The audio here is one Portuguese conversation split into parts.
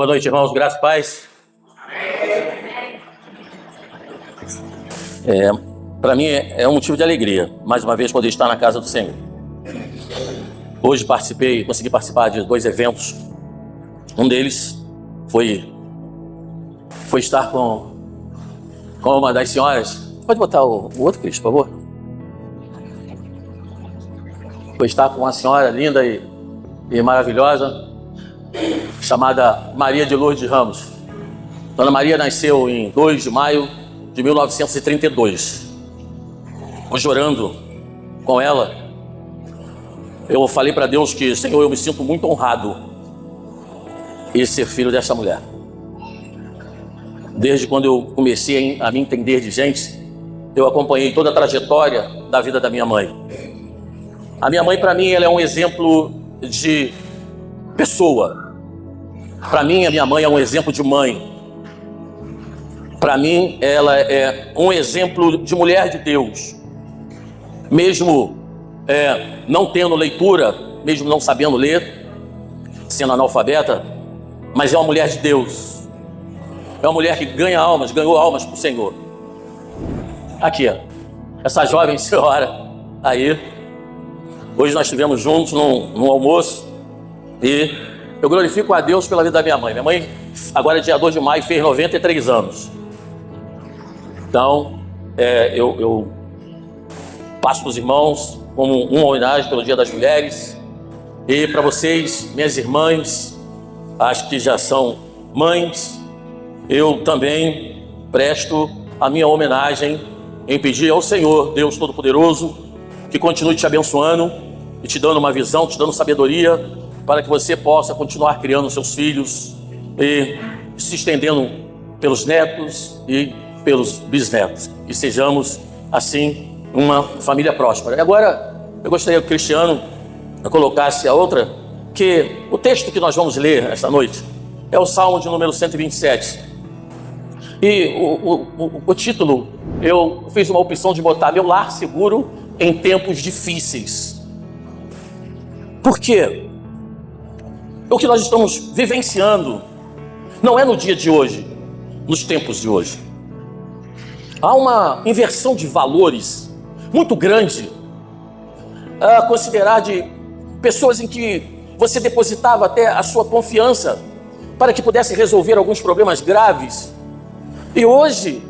Boa noite, irmãos. Graça e paz. Para mim é um motivo de alegria, mais uma vez, poder estar na casa do Senhor. Hoje consegui participar de 2 eventos. Um deles foi estar com uma das senhoras. Pode botar o outro, Cristo, por favor? Foi estar com uma senhora linda e maravilhosa, chamada Maria de Lourdes Ramos. Dona Maria nasceu em 2 de maio de 1932. Hoje, orando com ela, eu falei para Deus que, Senhor, eu me sinto muito honrado em ser filho dessa mulher. Desde quando eu comecei a me entender de gente, eu acompanhei toda a trajetória da vida da minha mãe. A minha mãe, para mim, ela é um exemplo de pessoa. Para mim, a minha mãe é um exemplo de mãe. Para mim, ela é um exemplo de mulher de Deus. Mesmo não tendo leitura, mesmo não sabendo ler, sendo analfabeta, mas é uma mulher de Deus. É uma mulher que ganhou almas para o Senhor. Aqui, ó, essa jovem senhora aí. Hoje nós estivemos juntos num almoço e eu glorifico a Deus pela vida da minha mãe. Minha mãe, agora dia 2 de maio, fez 93 anos. Então, eu passo para os irmãos como uma homenagem pelo Dia das Mulheres. E para vocês, minhas irmãs, as que já são mães, eu também presto a minha homenagem em pedir ao Senhor, Deus Todo-Poderoso, que continue te abençoando e te dando uma visão, te dando sabedoria, para que você possa continuar criando seus filhos e se estendendo pelos netos e pelos bisnetos. E sejamos, assim, uma família próspera. E agora, eu gostaria que o Cristiano colocasse a outra, que o texto que nós vamos ler esta noite é o Salmo de número 127. E o título, eu fiz uma opção de botar meu lar seguro em tempos difíceis. Por quê? O que nós estamos vivenciando não é no dia de hoje, nos tempos de hoje. Há uma inversão de valores muito grande a considerar de pessoas em que você depositava até a sua confiança para que pudesse resolver alguns problemas graves. E hoje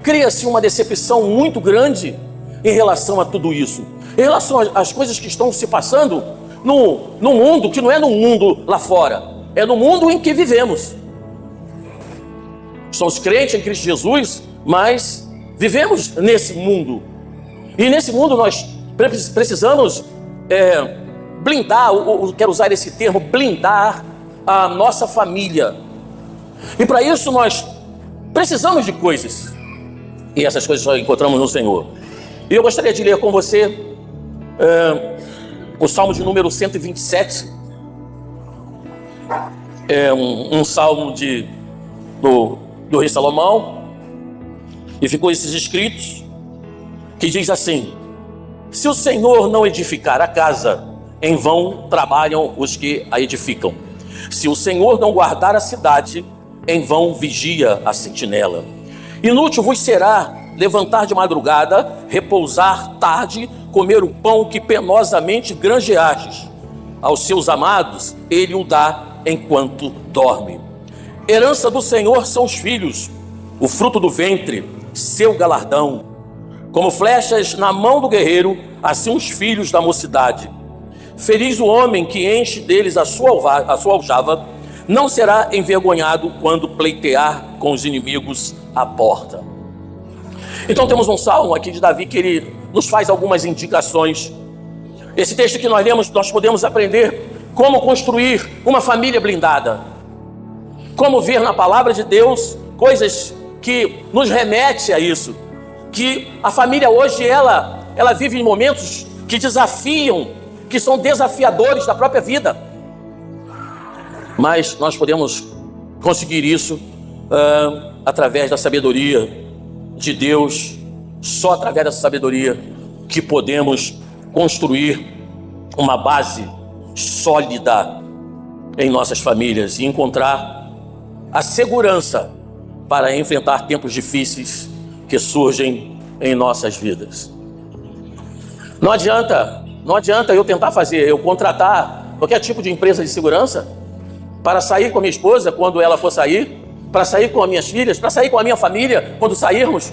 cria-se uma decepção muito grande em relação a tudo isso, em relação às coisas que estão se passando no mundo, que não é no mundo lá fora, é no mundo em que vivemos. Somos crentes em Cristo Jesus, mas vivemos nesse mundo. E nesse mundo nós precisamos blindar, quero usar esse termo, blindar a nossa família. E para isso nós precisamos de coisas. E essas coisas só encontramos no Senhor. E eu gostaria de ler com você o Salmo de número 127. É um salmo do rei Salomão. E ficou esses escritos, que diz assim: se o Senhor não edificar a casa, em vão trabalham os que a edificam. Se o Senhor não guardar a cidade, em vão vigia a sentinela. Inútil vos será levantar de madrugada, repousar tarde, comer o pão que penosamente granjeastes. Aos seus amados ele o dá enquanto dorme. Herança do Senhor são os filhos, o fruto do ventre, seu galardão. Como flechas na mão do guerreiro, assim os filhos da mocidade. Feliz o homem que enche deles a sua aljava, não será envergonhado quando pleitear com os inimigos à porta. Então temos um salmo aqui de Davi que ele nos faz algumas indicações. Esse texto que nós lemos, nós podemos aprender como construir uma família blindada, como ver na palavra de Deus coisas que nos remete a isso, que a família hoje ela vive em momentos que desafiam, que são desafiadores da própria vida. Mas nós podemos conseguir isso através da sabedoria de Deus. Só através dessa sabedoria que podemos construir uma base sólida em nossas famílias e encontrar a segurança para enfrentar tempos difíceis que surgem em nossas vidas. Não adianta eu tentar eu contratar qualquer tipo de empresa de segurança para sair com a minha esposa quando ela for sair, para sair com as minhas filhas, para sair com a minha família quando sairmos.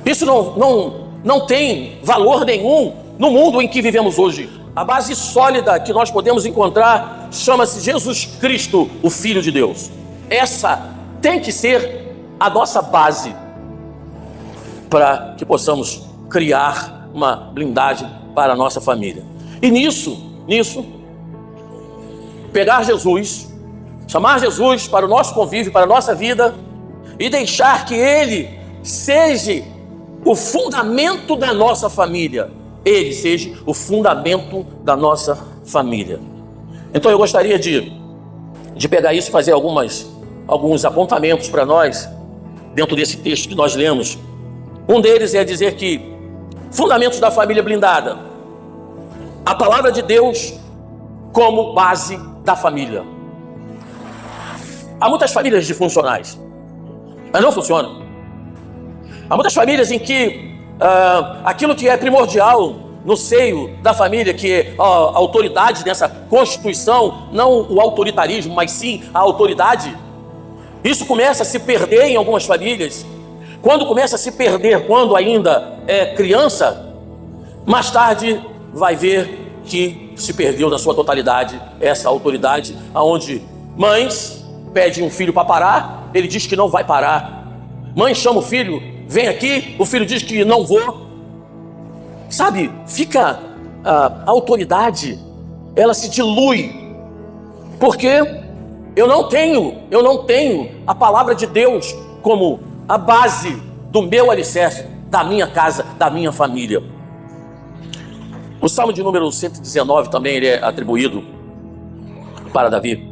Isso não tem valor nenhum no mundo em que vivemos hoje. A base sólida que nós podemos encontrar chama-se Jesus Cristo, o Filho de Deus. Essa tem que ser a nossa base para que possamos criar uma blindagem para a nossa família. E nisso, pegar Jesus, chamar Jesus para o nosso convívio, para a nossa vida e deixar que Ele seja o fundamento da nossa família. Ele seja o fundamento da nossa família. Então eu gostaria de pegar isso e fazer alguns apontamentos para nós, dentro desse texto que nós lemos. Um deles é dizer que fundamentos da família blindada, a palavra de Deus como base da família. Há muitas famílias disfuncionais, mas não funcionam. Há muitas famílias em que aquilo que é primordial no seio da família, que é a autoridade dessa constituição, não o autoritarismo, mas sim a autoridade, isso começa a se perder em algumas famílias. Quando começa a se perder, quando ainda é criança, mais tarde vai ver que se perdeu na sua totalidade essa autoridade, aonde mães pedem um filho para parar, ele diz que não vai parar. Mãe chama o filho, vem aqui, o filho diz que não vou. Sabe, fica a autoridade, ela se dilui, porque eu não tenho a palavra de Deus como a base do meu alicerce, da minha casa, da minha família. O Salmo de número 119 também ele é atribuído para Davi,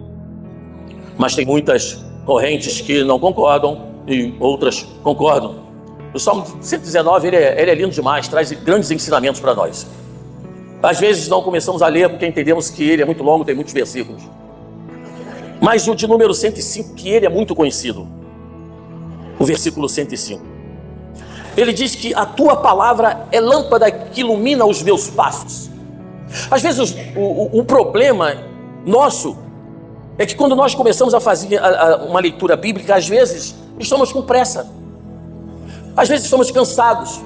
mas tem muitas correntes que não concordam e outras concordam. O Salmo 119 ele é lindo demais, traz grandes ensinamentos para nós. Às vezes não começamos a ler porque entendemos que ele é muito longo, tem muitos versículos. Mas o de número 105, que ele é muito conhecido, o versículo 105. Ele diz que a tua palavra é lâmpada que ilumina os meus passos. Às vezes o problema nosso é que quando nós começamos a fazer uma leitura bíblica, às vezes estamos com pressa. Às vezes estamos cansados.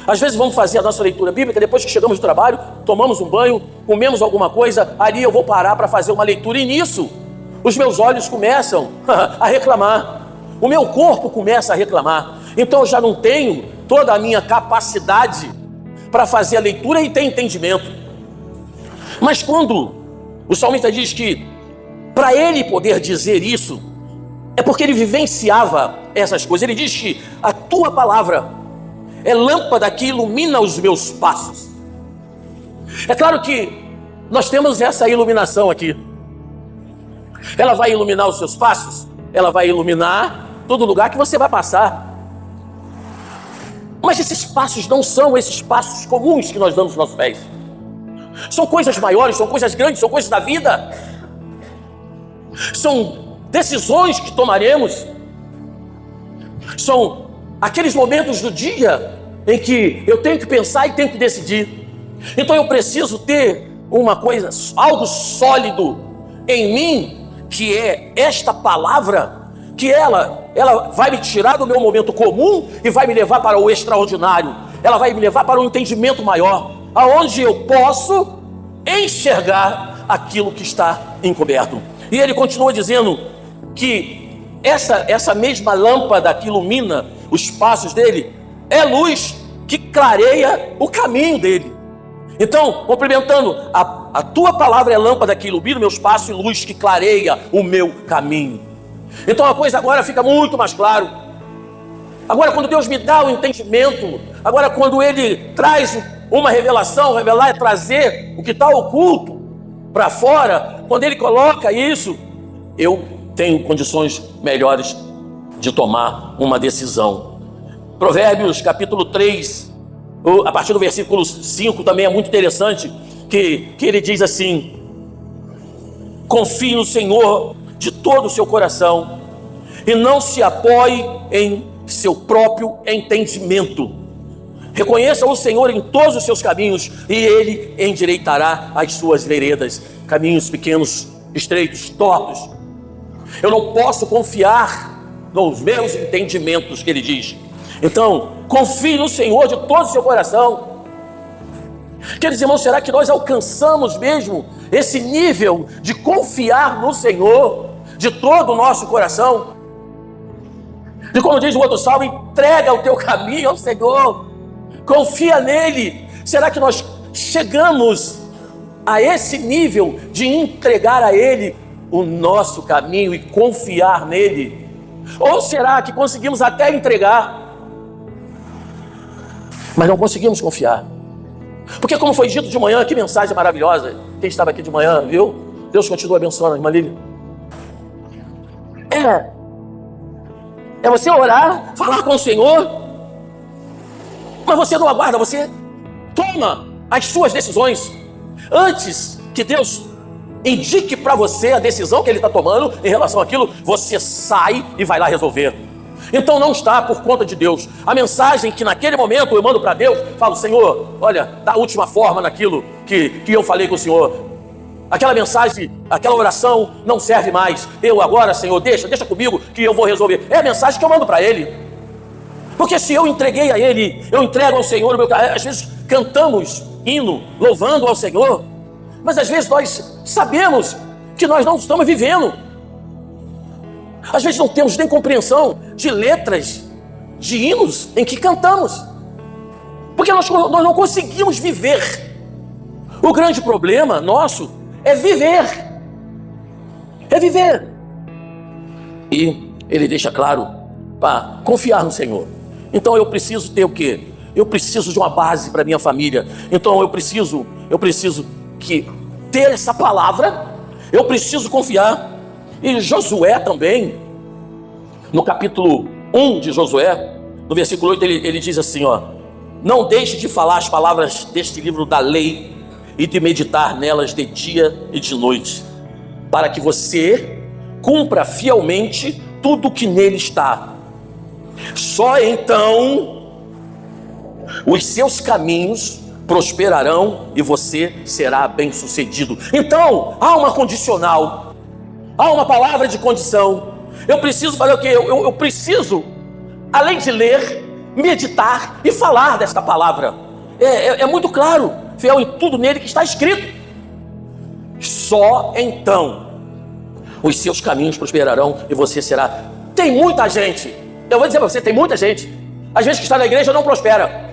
Às vezes vamos fazer a nossa leitura bíblica, depois que chegamos do trabalho, tomamos um banho, comemos alguma coisa, ali eu vou parar para fazer uma leitura, e nisso os meus olhos começam a reclamar, o meu corpo começa a reclamar. Então eu já não tenho toda a minha capacidade para fazer a leitura e ter entendimento. Mas quando o salmista diz que para ele poder dizer isso, é porque ele vivenciava essas coisas. Ele diz que a tua palavra é lâmpada que ilumina os meus passos. É claro que nós temos essa iluminação aqui. Ela vai iluminar os seus passos, ela vai iluminar todo lugar que você vai passar. Mas esses passos não são esses passos comuns que nós damos nos nossos pés. São coisas maiores, são coisas grandes, são coisas da vida. São decisões que tomaremos. São aqueles momentos do dia em que eu tenho que pensar e tenho que decidir. Então eu preciso ter uma coisa, algo sólido em mim, que é esta palavra, que ela vai me tirar do meu momento comum e vai me levar para o extraordinário. Ela vai me levar para um entendimento maior, aonde eu posso enxergar aquilo que está encoberto. E ele continua dizendo que essa mesma lâmpada que ilumina os passos dele é luz que clareia o caminho dele. Então, complementando, a tua palavra é lâmpada que ilumina meus passos e luz que clareia o meu caminho. Então a coisa agora fica muito mais claro. Agora quando Deus me dá o entendimento, agora quando Ele traz uma revelação, revelar é trazer o que está oculto para fora, quando Ele coloca isso, eu tenho condições melhores de tomar uma decisão. Provérbios capítulo 3, a partir do versículo 5 também é muito interessante, que ele diz assim: confie no Senhor de todo o seu coração e não se apoie em seu próprio entendimento. Reconheça o Senhor em todos os seus caminhos e Ele endireitará as suas veredas. Caminhos pequenos, estreitos, tortos. Eu não posso confiar nos meus entendimentos, que Ele diz. Então, confie no Senhor de todo o seu coração. Queridos irmãos, será que nós alcançamos mesmo esse nível de confiar no Senhor de todo o nosso coração? E como diz o outro salmo, entrega o teu caminho ao Senhor. Confia nele. Será que nós chegamos a esse nível de entregar a ele o nosso caminho e confiar nele? Ou será que conseguimos até entregar, mas não conseguimos confiar? Porque como foi dito de manhã, que mensagem maravilhosa. Quem estava aqui de manhã, viu? Deus continua abençoando a irmã Lília. É você orar, falar com o Senhor, mas você não aguarda, você toma as suas decisões antes que Deus indique para você a decisão que Ele está tomando em relação àquilo. Você sai e vai lá resolver. Então não está por conta de Deus. A mensagem que naquele momento eu mando para Deus, falo: Senhor, olha, dá a última forma naquilo que eu falei com o Senhor. Aquela mensagem, aquela oração não serve mais. Eu agora, Senhor, deixa comigo que eu vou resolver. É a mensagem que eu mando para Ele. Porque se eu entreguei a Ele, eu entrego ao Senhor. Às vezes cantamos hino, louvando ao Senhor, mas às vezes nós sabemos que nós não estamos vivendo. Às vezes não temos nem compreensão de letras, de hinos em que cantamos, porque nós não conseguimos viver. O grande problema nosso é viver. É viver. E Ele deixa claro para confiar no Senhor. Então eu preciso ter o quê? Eu preciso de uma base para minha família. Então eu preciso que ter essa palavra. Eu preciso confiar. E Josué também, no capítulo 1 de Josué, no versículo 8, ele diz assim, ó: não deixe de falar as palavras deste livro da lei e de meditar nelas de dia e de noite, para que você cumpra fielmente tudo o que nele está. Só então os seus caminhos prosperarão e você será bem-sucedido. Então há uma condicional, há uma palavra de condição. Eu preciso fazer o quê? Eu preciso, além de ler, meditar e falar desta palavra. É muito claro, fiel em tudo nele que está escrito. Só então os seus caminhos prosperarão e você será. Tem muita gente, eu vou dizer para você, tem muita gente, às vezes que está na igreja não prospera.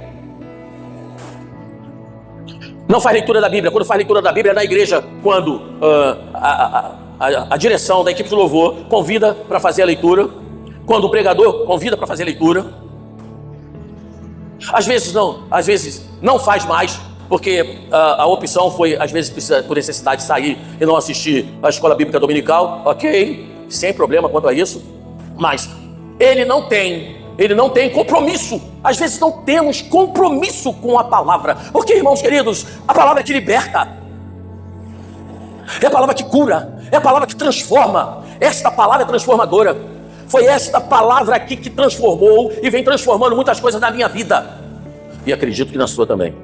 Não faz leitura da Bíblia. Quando faz leitura da Bíblia é na igreja, quando a direção da equipe de louvor convida para fazer a leitura, quando o pregador convida para fazer a leitura. Às vezes não faz mais, porque a opção foi, às vezes precisa por necessidade sair e não assistir a escola bíblica dominical. Ok, sem problema quanto a isso, mas ele não tem compromisso. Às vezes não temos compromisso com a palavra, porque, irmãos queridos, a palavra que liberta, é a palavra que cura, é a palavra que transforma. Esta palavra é transformadora. Foi esta palavra aqui que transformou e vem transformando muitas coisas na minha vida, e acredito que na sua também.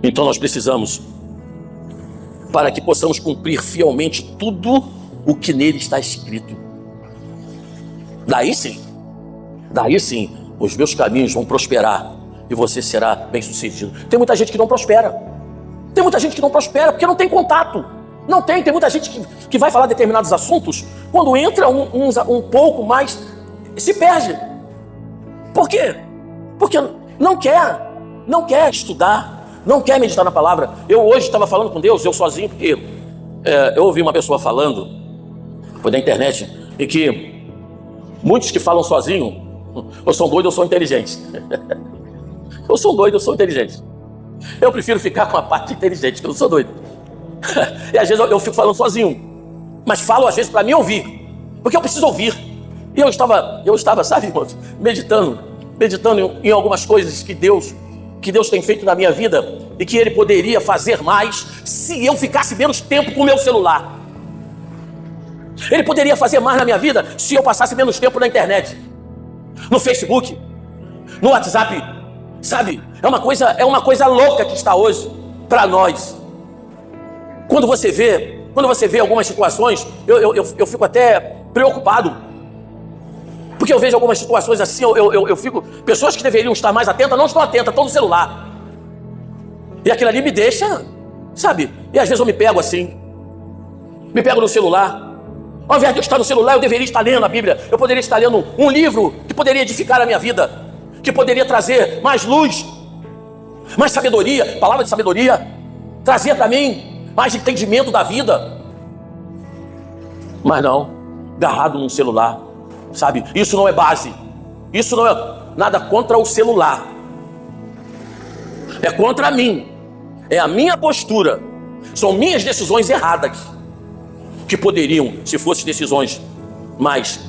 Então nós precisamos, para que possamos cumprir fielmente tudo o que nele está escrito, daí sim, os meus caminhos vão prosperar e você será bem sucedido. Tem muita gente que não prospera. Tem muita gente que não prospera porque não tem contato. Tem muita gente que vai falar determinados assuntos, quando entra um pouco mais, se perde. Por quê? Porque não quer estudar, não quer meditar na palavra. Eu hoje estava falando com Deus, eu sozinho, porque eu ouvi uma pessoa falando, foi na internet, e que muitos que falam sozinho, ou são doidos ou são inteligentes. Eu sou doido, eu sou inteligente. Eu prefiro ficar com a parte inteligente, porque eu não sou doido. E às vezes eu fico falando sozinho, mas falo às vezes para mim ouvir, porque eu preciso ouvir. E eu estava, sabe, irmãos, meditando em algumas coisas que Deus tem feito na minha vida e que Ele poderia fazer mais se eu ficasse menos tempo com o meu celular. Ele poderia fazer mais na minha vida se eu passasse menos tempo na internet, no Facebook, no WhatsApp, sabe? É uma coisa louca que está hoje para nós. Quando você vê algumas situações, eu fico até preocupado, porque eu vejo algumas situações assim, eu fico, pessoas que deveriam estar mais atentas, não estão atentas, estão no celular, e aquilo ali me deixa, sabe? E às vezes eu me pego assim, me pego no celular. Ao invés de eu estar no celular, eu deveria estar lendo a Bíblia. Eu poderia estar lendo um livro que poderia edificar a minha vida, que poderia trazer mais luz, mais sabedoria, palavra de sabedoria, trazer para mim mais entendimento da vida. Mas não, agarrado num celular, sabe? Isso não é base. Isso não é nada contra o celular. É contra mim. É a minha postura. São minhas decisões erradas, que poderiam, se fossem decisões mais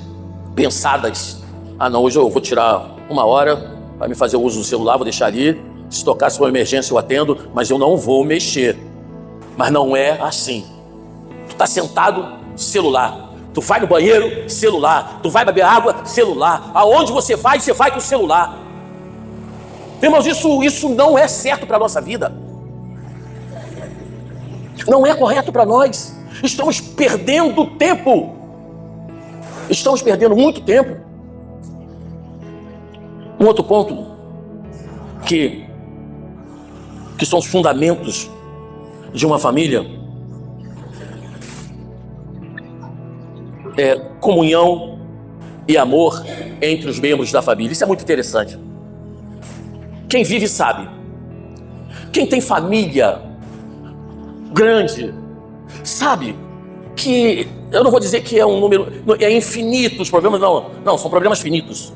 pensadas. Ah não, hoje eu vou tirar 1 hora para me fazer o uso do celular, vou deixar ali, se tocasse uma emergência eu atendo, mas eu não vou mexer. Mas não é assim. Tu está sentado, celular. Tu vai no banheiro, celular. Tu vai beber água, celular. Aonde você vai com o celular. Irmãos, isso não é certo para a nossa vida. Não é correto para nós. Estamos perdendo tempo. Estamos perdendo muito tempo. Um outro ponto que são os fundamentos de uma família é comunhão e amor entre os membros da família. Isso é muito interessante. Quem vive sabe. Quem tem família grande sabe que, eu não vou dizer que é um número, é infinito os problemas, não, são problemas finitos.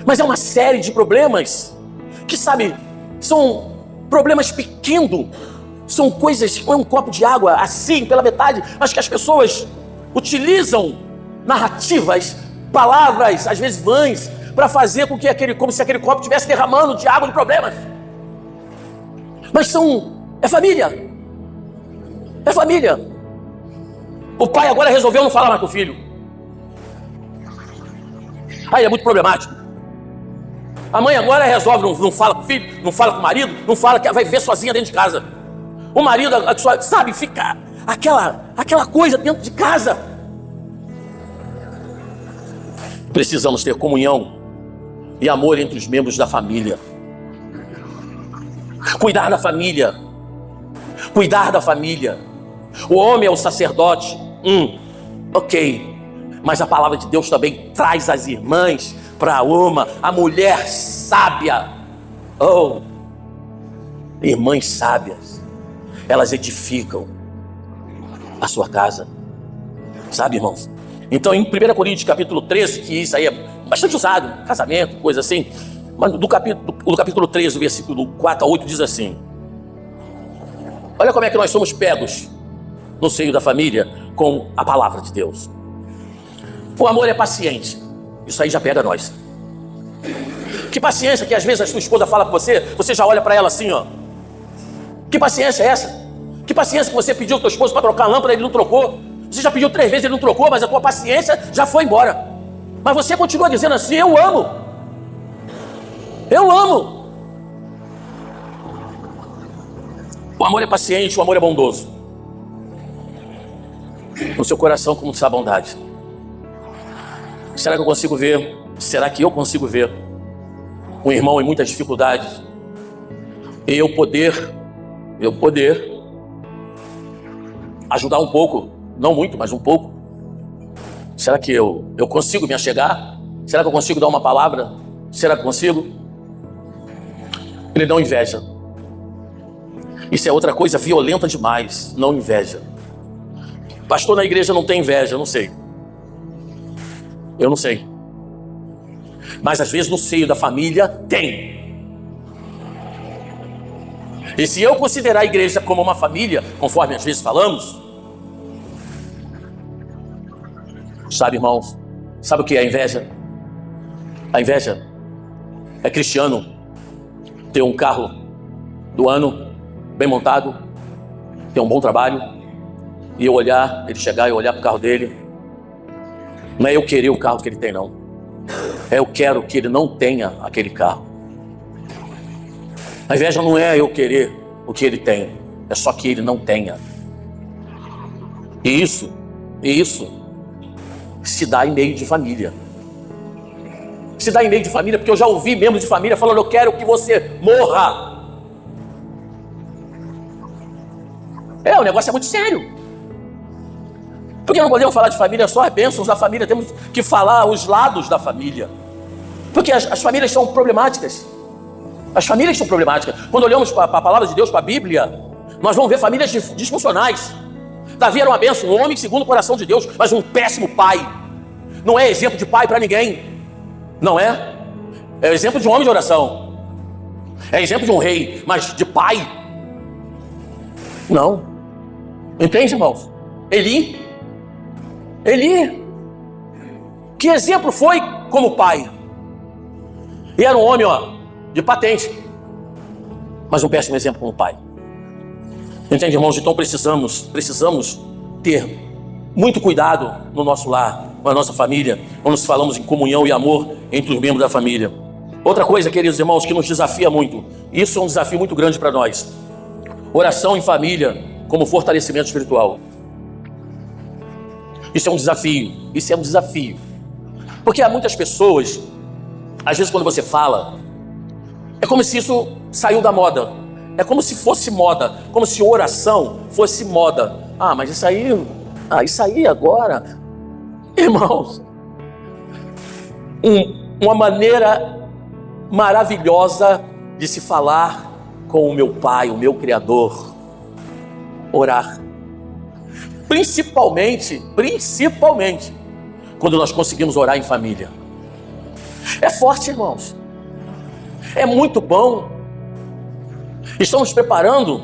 Mas é uma série de problemas que, sabe, são problemas pequenos, são coisas, é um copo de água assim, pela metade, mas que as pessoas utilizam narrativas, palavras, às vezes vãs, para fazer com que como se aquele copo estivesse derramando de água de problemas. Mas é família. É família. O pai agora resolveu não falar mais com o filho. Aí é muito problemático. A mãe agora resolve, não fala com o filho, não fala com o marido, não fala que vai viver sozinha dentro de casa. O marido, sabe, fica aquela coisa dentro de casa. Precisamos ter comunhão e amor entre os membros da família. Cuidar da família. Cuidar da família. O homem é o sacerdote. Ok. Mas a palavra de Deus também traz as irmãs para a mulher sábia. Oh, irmãs sábias. Elas edificam a sua casa. Sabe, irmãos? Então, em 1 Coríntios capítulo 13, que isso aí é bastante usado, casamento, coisa assim. Mas no capítulo 13, versículo 4 a 8, diz assim: olha como é que nós somos pegos no seio da família com a palavra de Deus. O amor é paciente. Isso aí já pega nós. Que paciência que às vezes a sua esposa fala com você, você já olha para ela assim, ó. Que paciência é essa? Que paciência que você pediu ao teu esposo para trocar a lâmpada e ele não trocou? Você já pediu 3 vezes e ele não trocou, mas a tua paciência já foi embora. Mas você continua dizendo assim: eu amo. Eu amo. O amor é paciente, o amor é bondoso. No seu coração, como está a bondade? Será que eu consigo ver? Será que eu consigo ver um irmão em muitas dificuldades e eu poder ajudar um pouco, não muito, mas um pouco? Será que eu consigo me achegar? Será que eu consigo dar uma palavra? Será que eu consigo? Ele não inveja. Isso é outra coisa violenta demais, não inveja. Pastor, na igreja não tem inveja, eu não sei. Eu não sei. Mas às vezes no seio da família tem. E se eu considerar a igreja como uma família, conforme às vezes falamos, sabe, irmãos, sabe o que é a inveja? A inveja é cristiano ter um carro do ano, bem montado, ter um bom trabalho, e eu olhar, ele chegar e olhar para o carro dele Não é eu querer o carro que ele tem, não. É eu quero que ele não tenha aquele carro. A inveja não é eu querer o que ele tem, é só que ele não tenha. E isso se dá em meio de família. Se dá em meio de família, porque eu já ouvi membros de família falando: eu quero que você morra. O negócio é muito sério. Porque não podemos falar de família só as bênçãos da família, temos que falar os lados da família. Porque as famílias são problemáticas. As famílias são problemáticas. Quando olhamos para a palavra de Deus, para a Bíblia, nós vamos ver famílias disfuncionais. Davi era uma bênção, um homem segundo o coração de Deus, mas um péssimo pai. Não é exemplo de pai para ninguém. Não é? É exemplo de um homem de oração. É exemplo de um rei, mas de pai? Não. Entende, irmãos? Eli, que exemplo foi como pai? E era um homem, de patente, mas um péssimo exemplo como pai. Entende, irmãos? Então precisamos ter muito cuidado no nosso lar, com a nossa família, quando falamos em comunhão e amor entre os membros da família. Outra coisa, queridos irmãos, que nos desafia muito, isso é um desafio muito grande para nós: oração em família como fortalecimento espiritual. Isso é um desafio. Porque há muitas pessoas, às vezes quando você fala, é como se isso saiu da moda. É como se fosse moda, como se oração fosse moda. Mas isso aí agora, irmãos, uma maneira maravilhosa de se falar com o meu Pai, o meu Criador. Orar. Principalmente, quando nós conseguimos orar em família. É forte, irmãos. É muito bom. Estamos preparando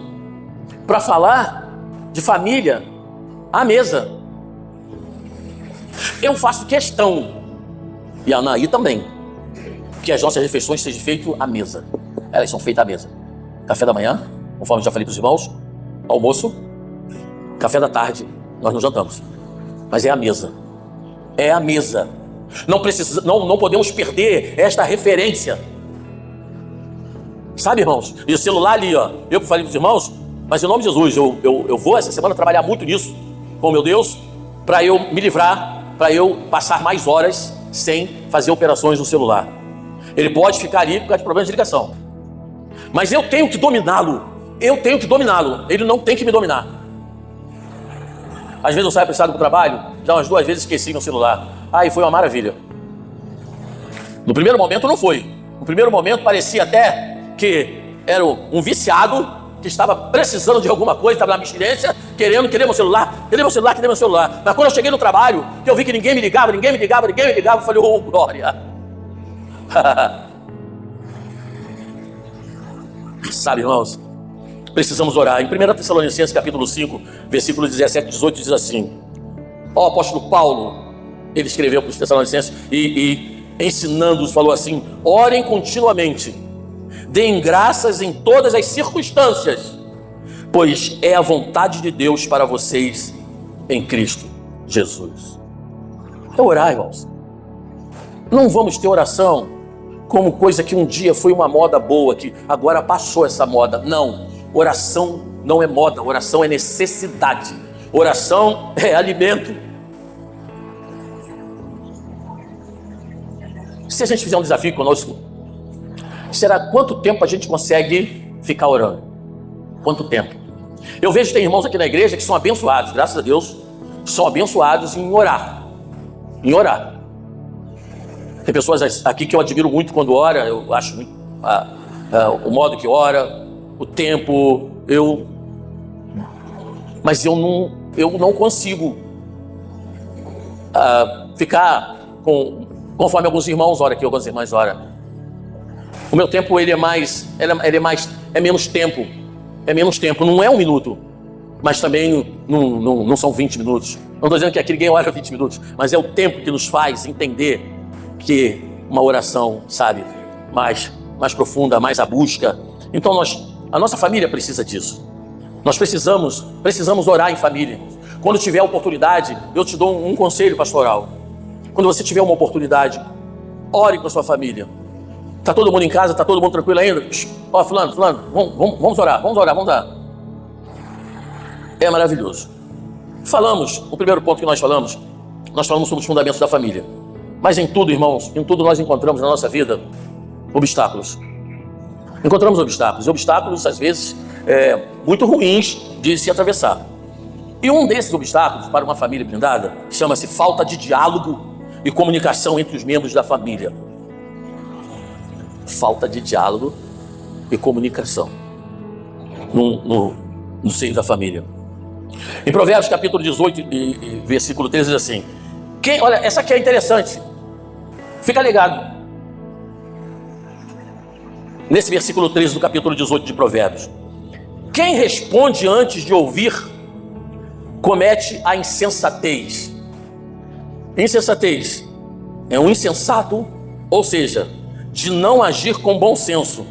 para falar de família à mesa. Eu faço questão, e a Anaí também, que as nossas refeições sejam feitas à mesa. Elas são feitas à mesa. Café da manhã, conforme eu já falei para os irmãos, almoço, café da tarde, nós não jantamos. Mas é a mesa. É a mesa. Não podemos perder esta referência. Sabe, irmãos? E o celular ali, eu falei para os irmãos, mas em nome de Jesus, eu vou essa semana trabalhar muito nisso, com meu Deus, para eu me livrar, para eu passar mais horas sem fazer operações no celular. Ele pode ficar ali por causa de problemas de ligação. Mas eu tenho que dominá-lo. Ele não tem que me dominar. Às vezes eu saio apressado para o trabalho, já umas 2 vezes esqueci meu celular. E foi uma maravilha. No primeiro momento não foi. No primeiro momento parecia até que era um viciado que estava precisando de alguma coisa, estava na abstinência, querendo meu celular. Mas quando eu cheguei no trabalho, que eu vi que ninguém me ligava, eu falei: oh, glória. Sabe, irmãos, precisamos orar. Em 1 Tessalonicenses capítulo 5, versículo 17 e 18 diz assim: o apóstolo Paulo, ele escreveu para os Tessalonicenses e ensinando-os, falou assim: orem continuamente, deem graças em todas as circunstâncias, pois é a vontade de Deus para vocês em Cristo Jesus. É orar, irmãos. Não vamos ter oração como coisa que um dia foi uma moda boa, que agora passou essa moda. Não, oração não é moda, oração é necessidade, oração é alimento. Se a gente fizer um desafio conosco, será quanto tempo a gente consegue ficar orando? Quanto tempo? Eu vejo que tem irmãos aqui na igreja que são abençoados, graças a Deus, são abençoados em orar. Tem pessoas aqui que eu admiro muito quando ora, eu acho muito, o modo que ora, o tempo, mas eu não consigo ficar conforme alguns irmãos oram aqui, algumas irmãs oram. O meu tempo é menos tempo, não é 1 minuto, mas também não são 20 minutos. Não estou dizendo que aqui ninguém ora 20 minutos, mas é o tempo que nos faz entender que uma oração, sabe, mais profunda, mais a busca. Então a nossa família precisa disso. Nós precisamos orar em família. Quando tiver a oportunidade, eu te dou um conselho pastoral. quando você tiver uma oportunidade, ore com a sua família. Está todo mundo em casa? Está todo mundo tranquilo ainda? Ó, fulano, vamos orar. É maravilhoso. Falamos, o primeiro ponto que nós falamos sobre os fundamentos da família. Mas em tudo, irmãos, em tudo nós encontramos na nossa vida obstáculos. Encontramos obstáculos às vezes muito ruins de se atravessar. E um desses obstáculos para uma família blindada chama-se falta de diálogo e comunicação entre os membros da família. Falta de diálogo e comunicação no seio da família. Em Provérbios capítulo 18 e versículo 13 diz assim: olha, essa aqui é interessante, fica ligado. Nesse versículo 13 do capítulo 18 de Provérbios: quem responde antes de ouvir comete a insensatez. Insensatez é um insensato, ou seja, de não agir com bom senso,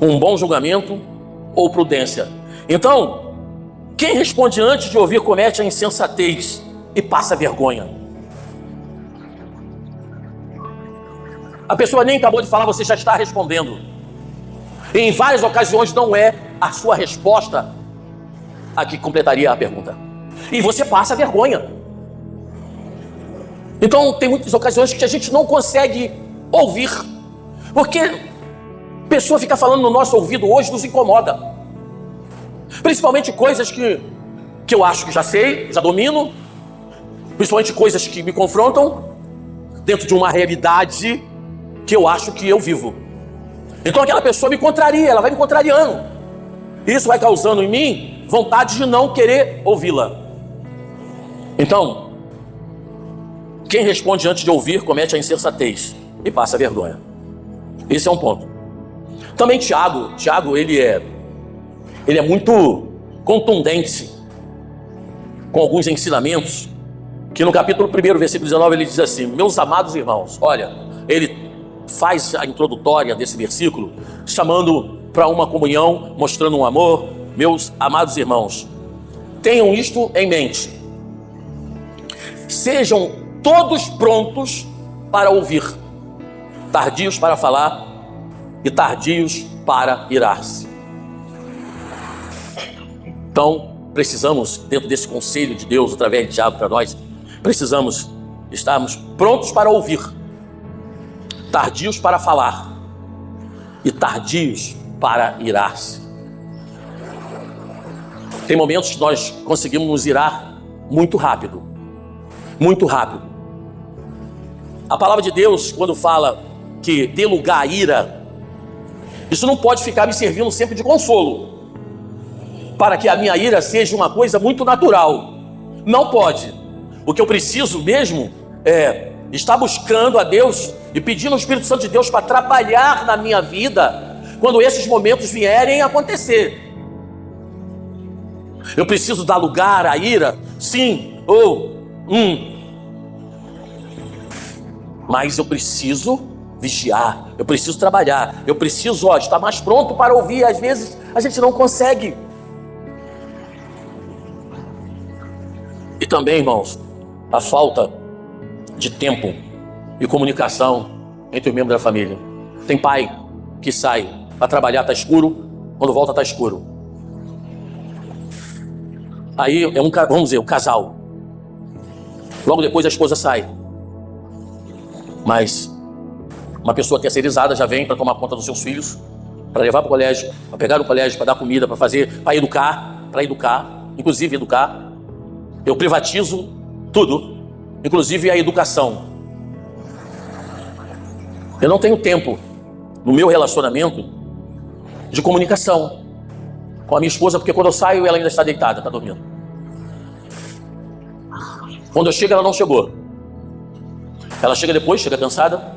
com bom julgamento ou prudência. Então, quem responde antes de ouvir comete a insensatez e passa vergonha. A pessoa nem acabou de falar, você já está respondendo. E em várias ocasiões não é a sua resposta a que completaria a pergunta. E você passa vergonha. Então tem muitas ocasiões que a gente não consegue ouvir, porque a pessoa fica falando no nosso ouvido hoje nos incomoda. Principalmente coisas que eu acho que já sei, já domino. Principalmente coisas que me confrontam dentro de uma realidade que eu acho que eu vivo. Então aquela pessoa me contraria, ela vai me contrariando. Isso vai causando em mim vontade de não querer ouvi-la. Então, quem responde antes de ouvir comete a insensatez e passa vergonha. Esse é um ponto. Também Tiago, ele é muito contundente com alguns ensinamentos, que no capítulo 1, versículo 19, ele diz assim: meus amados irmãos, olha, ele faz a introdutória desse versículo, chamando para uma comunhão, mostrando um amor. Meus amados irmãos, tenham isto em mente. Sejam todos prontos para ouvir, tardios para falar e tardios para irar-se. Então, precisamos, dentro desse conselho de Deus, através de Tiago para nós, precisamos estarmos prontos para ouvir, tardios para falar e tardios para irar-se. Tem momentos que nós conseguimos nos irar muito rápido. Muito rápido. A palavra de Deus, quando fala que dê lugar à ira, isso não pode ficar me servindo sempre de consolo, para que a minha ira seja uma coisa muito natural. Não pode. O que eu preciso mesmo é estar buscando a Deus e pedindo ao Espírito Santo de Deus para trabalhar na minha vida quando esses momentos vierem a acontecer. Eu preciso dar lugar à ira? Sim. Mas eu preciso vigiar, eu preciso trabalhar, eu preciso estar mais pronto para ouvir. Às vezes a gente não consegue. E também, irmãos, a falta de tempo e comunicação entre os membros da família. Tem pai que sai para trabalhar, está escuro, quando volta está escuro. Aí é vamos dizer, um casal. Logo depois a esposa sai. Mas uma pessoa terceirizada já vem para tomar conta dos seus filhos, para levar para o colégio, para pegar no colégio, para dar comida, para fazer, para educar, inclusive educar. Eu privatizo tudo, inclusive a educação. Eu não tenho tempo no meu relacionamento de comunicação com a minha esposa, porque quando eu saio ela ainda está deitada, está dormindo. Quando eu chego ela não chegou. Ela chega depois, chega cansada,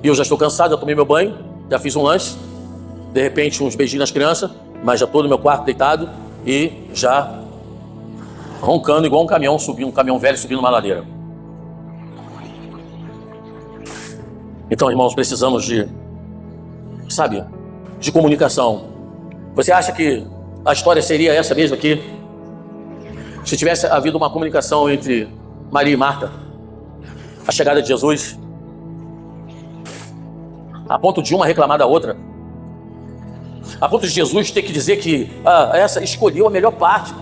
e eu já estou cansado, já tomei meu banho, já fiz um lanche, de repente uns beijinhos nas crianças, mas já estou no meu quarto deitado e já roncando igual um caminhão subindo, um caminhão velho subindo uma ladeira. Então, irmãos, precisamos de comunicação. Você acha que a história seria essa mesmo aqui? Se tivesse havido uma comunicação entre Maria e Marta? a chegada de Jesus, a ponto de uma reclamar da outra, a ponto de Jesus ter que dizer que essa escolheu a melhor parte.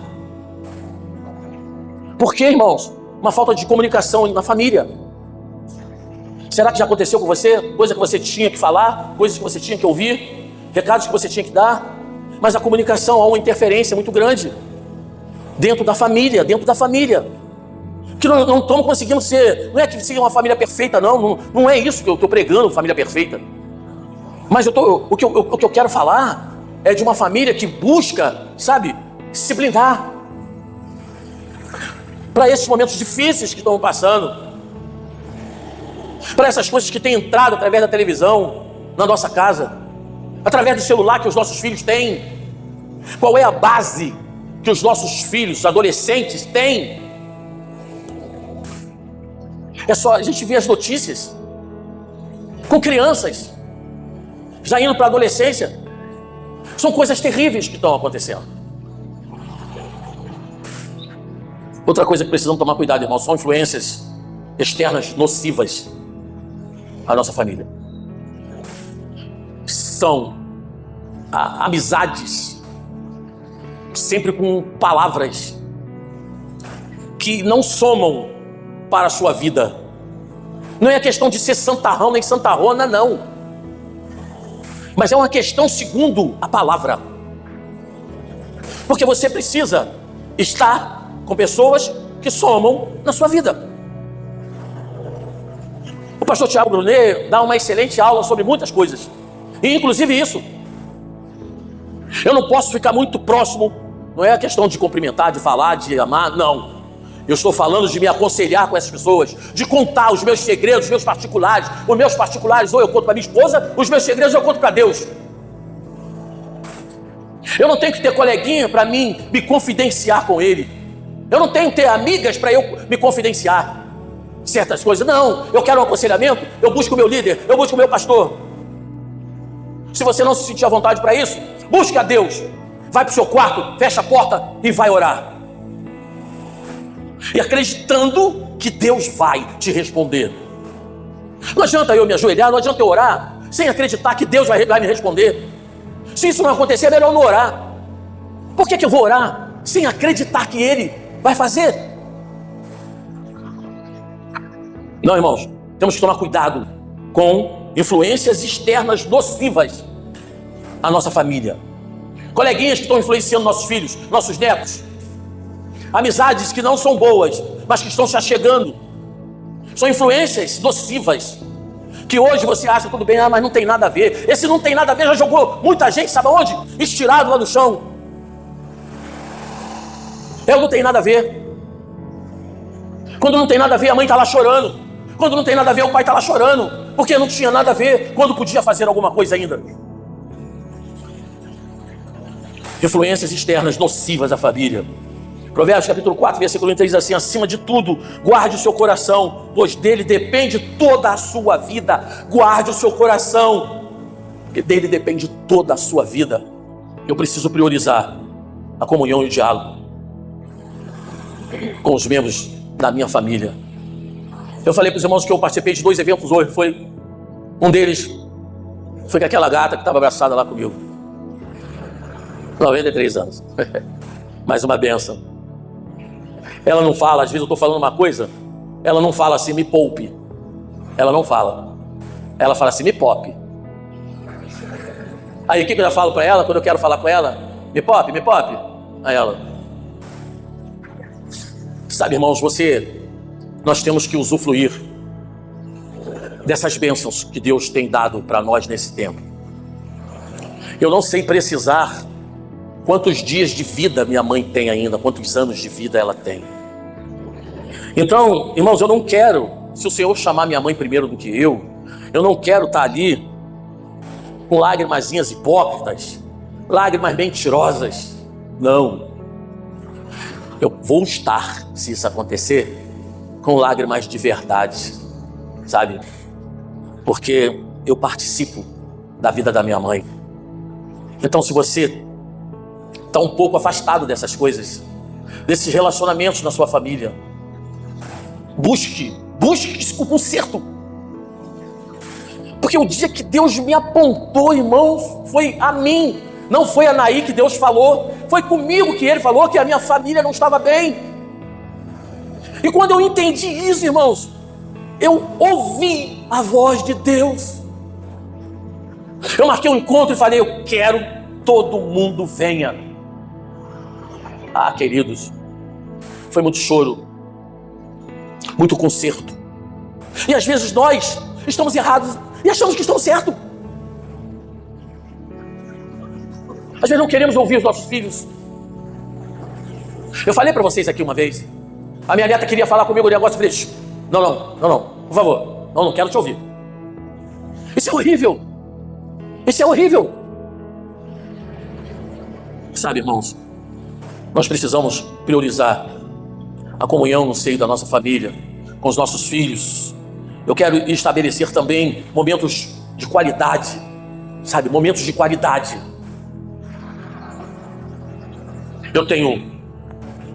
Por quê, irmãos? Uma falta de comunicação na família. Será que já aconteceu com você? Coisa que você tinha que falar, coisas que você tinha que ouvir, recados que você tinha que dar, mas a comunicação, há uma interferência muito grande dentro da família, que não estamos conseguindo ser, não é que seja uma família perfeita, não é isso que eu estou pregando, família perfeita, mas o que eu quero falar é de uma família que busca, sabe, se blindar para esses momentos difíceis que estão passando, para essas coisas que têm entrado através da televisão na nossa casa, através do celular que os nossos filhos têm. Qual é a base que os nossos filhos, adolescentes, têm? É só a gente ver as notícias com crianças já indo para a adolescência. São coisas terríveis que estão acontecendo. Outra coisa que precisamos tomar cuidado, irmãos, são influências externas nocivas à nossa família. São amizades sempre com palavras que não somam para a sua vida. Não é questão de ser santarrão nem santarrona, não, mas é uma questão segundo a palavra, porque você precisa estar com pessoas que somam na sua vida. O pastor Tiago Brunet dá uma excelente aula sobre muitas coisas, e inclusive isso. Eu não posso ficar muito próximo, não é a questão de cumprimentar, de falar, de amar, não. Eu estou falando de me aconselhar com essas pessoas, de contar os meus segredos, os meus particulares. Os meus particulares ou eu conto para minha esposa, os meus segredos eu conto para Deus. Eu não tenho que ter coleguinha para mim me confidenciar com ele. Eu não tenho que ter amigas para eu me confidenciar certas coisas. Não, eu quero um aconselhamento, eu busco o meu líder, eu busco o meu pastor. Se você não se sentir à vontade para isso, busque a Deus. Vai para o seu quarto, fecha a porta e vai orar. E acreditando que Deus vai te responder. Não adianta eu me ajoelhar, não adianta eu orar sem acreditar que Deus vai me responder. Se isso não acontecer, é melhor não orar. Por que eu vou orar sem acreditar que Ele vai fazer? Não, irmãos, temos que tomar cuidado com influências externas nocivas à nossa família. Coleguinhas que estão influenciando nossos filhos, nossos netos. Amizades que não são boas, mas que estão se achegando. São influências nocivas, que hoje você acha tudo bem, mas não tem nada a ver. Esse não tem nada a ver já jogou muita gente, sabe aonde? Estirado lá no chão. Eu não tenho nada a ver. Quando não tem nada a ver, a mãe está lá chorando. Quando não tem nada a ver, o pai está lá chorando, porque não tinha nada a ver, quando podia fazer alguma coisa ainda. Influências externas nocivas à família. Provérbios capítulo 4, versículo 3 diz assim: acima de tudo, guarde o seu coração, pois dele depende toda a sua vida. Guarde o seu coração, porque dele depende toda a sua vida. Eu preciso priorizar a comunhão e o diálogo com os membros da minha família. Eu falei para os irmãos que eu participei de 2 eventos hoje. Um deles foi com aquela gata que estava abraçada lá comigo. 93 anos. Mais uma bênção. Ela não fala, às vezes eu estou falando uma coisa, ela não fala assim, me poupe. Ela não fala. Ela fala assim, me pope. Aí o que eu já falo para ela, quando eu quero falar com ela? Me pope, me pope. Aí ela... Sabe, irmãos, nós temos que usufruir dessas bênçãos que Deus tem dado para nós nesse tempo. Eu não sei precisar quantos dias de vida minha mãe tem ainda, quantos anos de vida ela tem. Então, irmãos, eu não quero, se o Senhor chamar minha mãe primeiro do que eu não quero estar ali com lágrimazinhas hipócritas, lágrimas mentirosas. Não. Eu vou estar, se isso acontecer, com lágrimas de verdade, sabe? Porque eu participo da vida da minha mãe. Então, se você está um pouco afastado dessas coisas, desses relacionamentos na sua família, busque Busque o conserto. Porque o dia que Deus me apontou, irmãos, foi a mim. Não foi a Naí que Deus falou. Foi comigo que Ele falou que a minha família não estava bem. E quando eu entendi isso, irmãos, eu ouvi a voz de Deus. Eu marquei um encontro e falei, eu quero todo mundo venha. Ah, queridos, foi muito choro, muito conserto. E às vezes nós estamos errados e achamos que estamos certos. Às vezes não queremos ouvir os nossos filhos. Eu falei para vocês aqui uma vez, a minha neta queria falar comigo o negócio, eu falei, não, por favor, não quero te ouvir. Isso é horrível. Isso é horrível. Sabe, irmãos, nós precisamos priorizar a comunhão no seio da nossa família, com os nossos filhos. Eu quero estabelecer também momentos de qualidade, sabe, momentos de qualidade. Eu tenho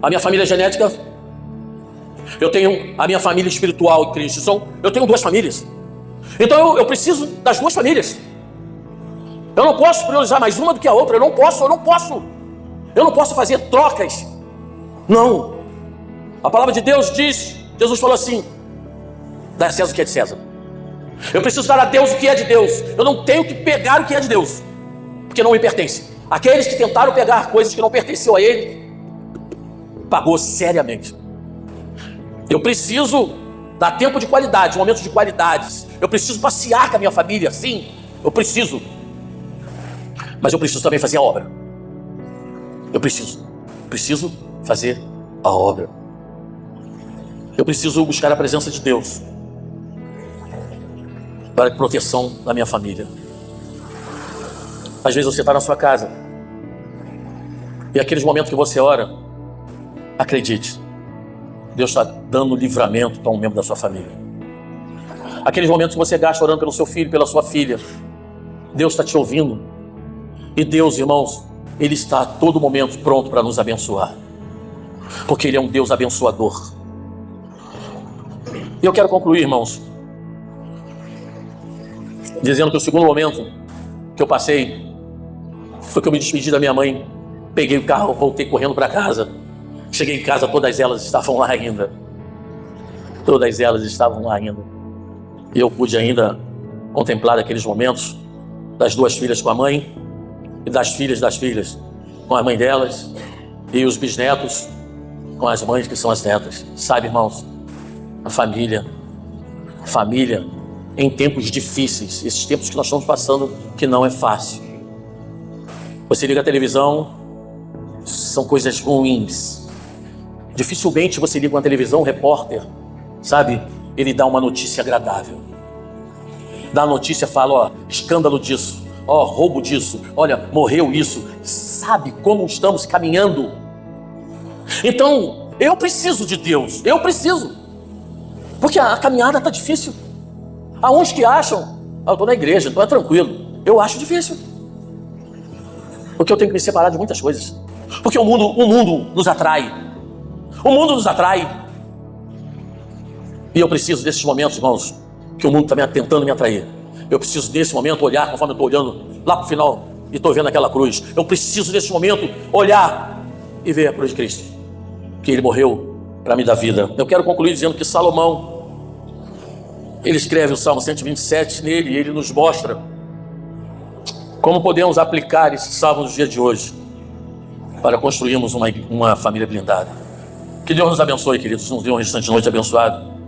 a minha família genética, eu tenho a minha família espiritual em Cristo. Eu tenho duas famílias. Então eu preciso das duas famílias. Eu não posso priorizar mais uma do que a outra. Eu não posso fazer trocas. Não. A palavra de Deus diz, Jesus falou assim, dá a César o que é de César. Eu preciso dar a Deus o que é de Deus. Eu não tenho que pegar o que é de Deus, porque não me pertence. Aqueles que tentaram pegar coisas que não pertenciam a Ele, pagou seriamente. Eu preciso dar tempo de qualidade, momentos de qualidades. Eu preciso passear com a minha família, sim, eu preciso. Mas eu preciso também fazer a obra. Eu preciso fazer a obra. Eu preciso buscar a presença de Deus para a proteção da minha família. Às vezes você está na sua casa e aqueles momentos que você ora, acredite, Deus está dando livramento para um membro da sua família. Aqueles momentos que você gasta orando pelo seu filho, pela sua filha, Deus está te ouvindo. E Deus, irmãos, Ele está a todo momento pronto para nos abençoar, porque Ele é um Deus abençoador. E eu quero concluir, irmãos, dizendo que o segundo momento que eu passei foi que eu me despedi da minha mãe. Peguei o carro, voltei correndo para casa. Cheguei em casa, todas elas estavam lá ainda. Todas elas estavam lá ainda. E eu pude ainda contemplar aqueles momentos das duas filhas com a mãe e das filhas com a mãe delas, e os bisnetos com as mães que são as netas. Sabe, irmãos, a família em tempos difíceis, esses tempos que nós estamos passando, que não é fácil. Você liga a televisão, são coisas ruins. Dificilmente você liga uma televisão, um repórter, sabe, ele dá uma notícia agradável. Dá a notícia, fala, ó, escândalo disso, ó, roubo disso, olha, morreu isso. Sabe como estamos caminhando? Então, eu preciso de Deus, porque a caminhada está difícil. Há uns que acham, eu estou na igreja, então é tranquilo. Eu acho difícil, porque eu tenho que me separar de muitas coisas. Porque o mundo nos atrai. O mundo nos atrai. E eu preciso desses momentos, irmãos, que o mundo está tentando me atrair. Eu preciso desse momento olhar, conforme eu estou olhando lá para o final e estou vendo aquela cruz. Eu preciso desse momento olhar e ver a cruz de Cristo, que Ele morreu para me dar vida. Eu quero concluir dizendo que Salomão, ele escreve o Salmo 127 nele, e ele nos mostra como podemos aplicar esse salmo nos dias de hoje para construirmos uma família blindada. Que Deus nos abençoe, queridos, nos dê um restante de noite abençoado.